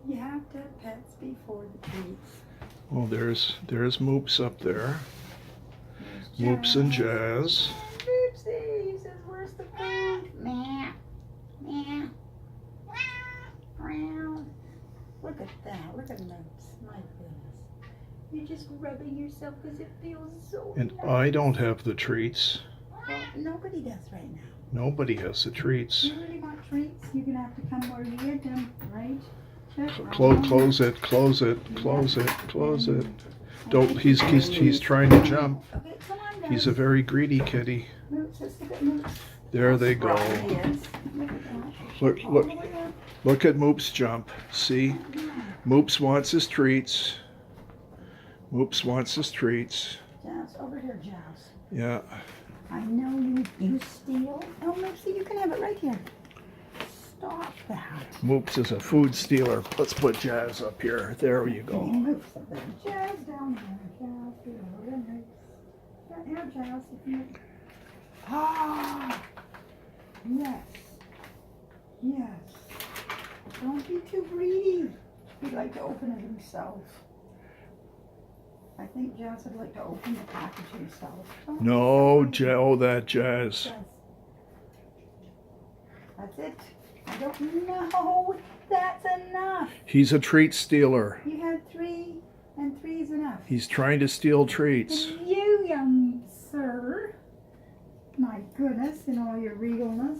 You have to have pets before the treats. Oh, there's Moops up there. There's Moops and Jazz. Moopsie, he says, where's the food? Meow. Meow. Meow. Look at that. Look at Moops. My goodness. You're just rubbing yourself because it feels so And nice. I don't have the treats. Well, nobody does right now. Nobody has the treats. You really want treats? You're going to have to come where you get them, right? Close it, close it, close it, close it. Don't, he's trying to jump. Okay, come on, guys. He's a very greedy kitty. Moops, let's look at Moops. There they go. Right, he is. Look at that. Look, All look, the way up. look at Moops jump. See? Moops wants his treats. Moops wants his treats. Jazz, over here, Jazz. Yeah. I know you steal. Oh, Moopsie, you can have it right here. Stop that. Moops is a food stealer. Let's put Jazz up here. There you go. Moops up there. Jazz down there. Jazz, here, Moops. Yeah, here, Jazz. If you... Ah! Yes. Yes. Don't be too greedy. He'd like to open it himself. I think Jazz would like to open the package himself. Don't No, be so greedy. Oh, that Jazz. Jazz. That's it. I don't know. That's enough. He's a treat stealer. You had 3, and 3 is enough. He's trying to steal treats. And you, young sir. My goodness, in all your regalness.